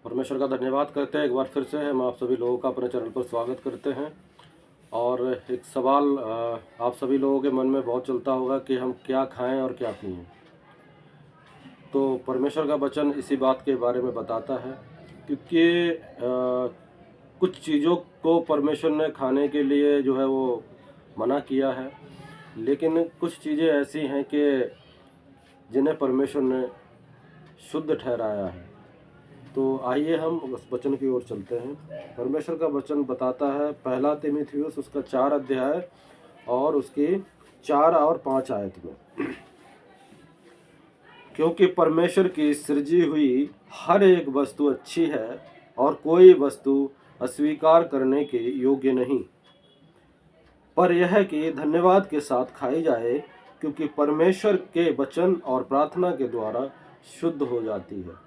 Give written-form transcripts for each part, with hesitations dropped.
परमेश्वर का धन्यवाद करते हैं। एक बार फिर से हम आप सभी लोगों का अपने चैनल पर स्वागत करते हैं। और एक सवाल आप सभी लोगों के मन में बहुत चलता होगा कि हम क्या खाएं और क्या पिएं। तो परमेश्वर का वचन इसी बात के बारे में बताता है, क्योंकि कुछ चीज़ों को परमेश्वर ने खाने के लिए जो है वो मना किया है, लेकिन कुछ चीज़ें ऐसी हैं कि जिन्हें परमेश्वर ने शुद्ध ठहराया है। तो आइए हम उस वचन की ओर चलते हैं। परमेश्वर का वचन बताता है, पहला तीमुथियुस उसका 4 अध्याय और उसकी 4 और 5 आयत में, क्योंकि परमेश्वर की सृजी हुई हर एक वस्तु अच्छी है और कोई वस्तु अस्वीकार करने के योग्य नहीं, पर यह कि धन्यवाद के साथ खाई जाए, क्योंकि परमेश्वर के वचन और प्रार्थना के द्वारा शुद्ध हो जाती है।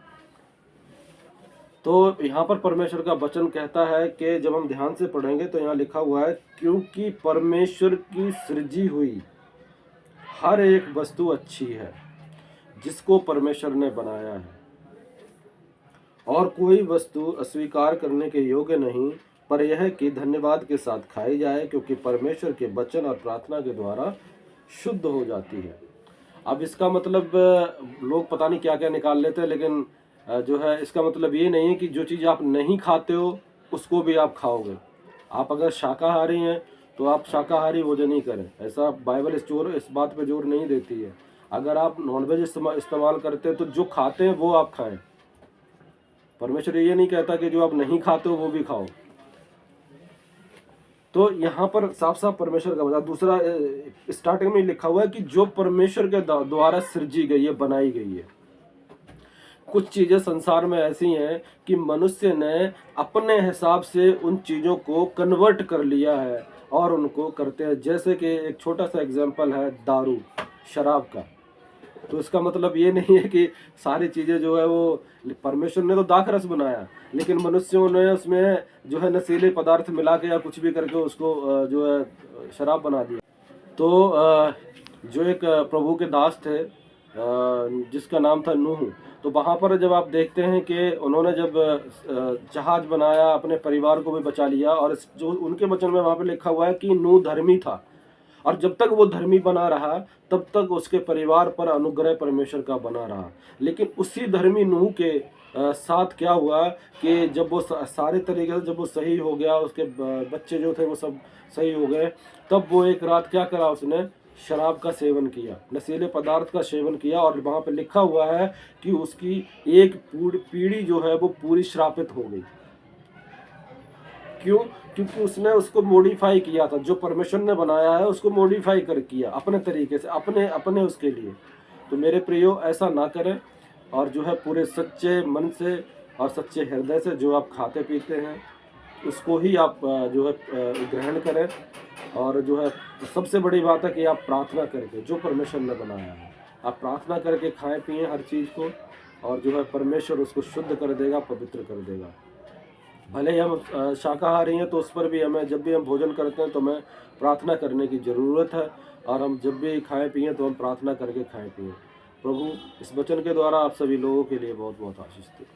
तो यहाँ पर परमेश्वर का वचन कहता है कि जब हम ध्यान से पढ़ेंगे तो यहाँ लिखा हुआ है, क्योंकि परमेश्वर की सृजी हुई हर एक वस्तु अच्छी है जिसको परमेश्वर ने बनाया है, और कोई वस्तु अस्वीकार करने के योग्य नहीं, पर यह कि धन्यवाद के साथ खाई जाए, क्योंकि परमेश्वर के वचन और प्रार्थना के द्वारा शुद्ध हो जाती है। अब इसका मतलब लोग पता नहीं क्या क्या निकाल लेते हैं, लेकिन जो है इसका मतलब ये नहीं है कि जो चीज़ आप नहीं खाते हो उसको भी आप खाओगे। आप अगर शाकाहारी हैं तो आप शाकाहारी भोजन ही करें, ऐसा बाइबल इस बात पे जोर नहीं देती है। अगर आप नॉनवेज इस्तेमाल करते हैं तो जो खाते हैं वो आप खाएं। परमेश्वर ये नहीं कहता कि जो आप नहीं खाते हो वो भी खाओ। तो यहाँ पर साफ साफ परमेश्वर का बता। दूसरा स्टार्टिंग में लिखा हुआ है कि जो परमेश्वर के द्वारा सृजी गई है, बनाई गई है। कुछ चीज़ें संसार में ऐसी हैं कि मनुष्य ने अपने हिसाब से उन चीज़ों को कन्वर्ट कर लिया है और उनको करते हैं। जैसे कि एक छोटा सा एग्जांपल है दारू, शराब का। तो इसका मतलब ये नहीं है कि सारी चीज़ें जो है वो, परमेश्वर ने तो दाखरस बनाया, लेकिन मनुष्यों ने उसमें जो है नशीले पदार्थ मिला के या कुछ भी करके उसको जो है शराब बना दिया। तो जो एक प्रभु के दास थे जिसका नाम था नूह, तो वहाँ पर जब आप देखते हैं कि उन्होंने जब जहाज बनाया, अपने परिवार को भी बचा लिया, और जो उनके वचन में वहाँ पे लिखा हुआ है कि नूह धर्मी था, और जब तक वो धर्मी बना रहा तब तक उसके परिवार पर अनुग्रह परमेश्वर का बना रहा। लेकिन उसी धर्मी नूह के साथ क्या हुआ कि जब वो सारे तरीके से जब वो सही हो गया, उसके बच्चे जो थे वो सब सही हो गए, तब वो एक रात क्या करा, उसने शराब का सेवन किया, नशीले पदार्थ का सेवन किया। और वहाँ पे लिखा हुआ है कि उसकी एक पीढ़ी जो है वो पूरी श्रापित हो गई। क्यों? क्योंकि उसने उसको मॉडिफाई किया था, जो परमेश्वर ने बनाया है उसको मॉडिफाई कर किया अपने तरीके से, अपने उसके लिए। तो मेरे प्रियो, ऐसा ना करें, और जो है पूरे सच्चे मन से और सच्चे हृदय से जो आप खाते पीते हैं उसको ही आप जो है ग्रहण करें। और जो है सबसे बड़ी बात है कि आप प्रार्थना करके, जो परमेश्वर ने बनाया है आप प्रार्थना करके खाएं पिएं हर चीज़ को, और जो है परमेश्वर उसको शुद्ध कर देगा, पवित्र कर देगा। भले ही हम शाकाहारी हैं तो उस पर भी हमें, जब भी हम भोजन करते हैं तो हमें प्रार्थना करने की ज़रूरत है, और हम जब भी खाएं पिएं तो हम प्रार्थना करके खाएं पिएं। प्रभु इस वचन के द्वारा आप सभी लोगों के लिए बहुत बहुत आशीष दे।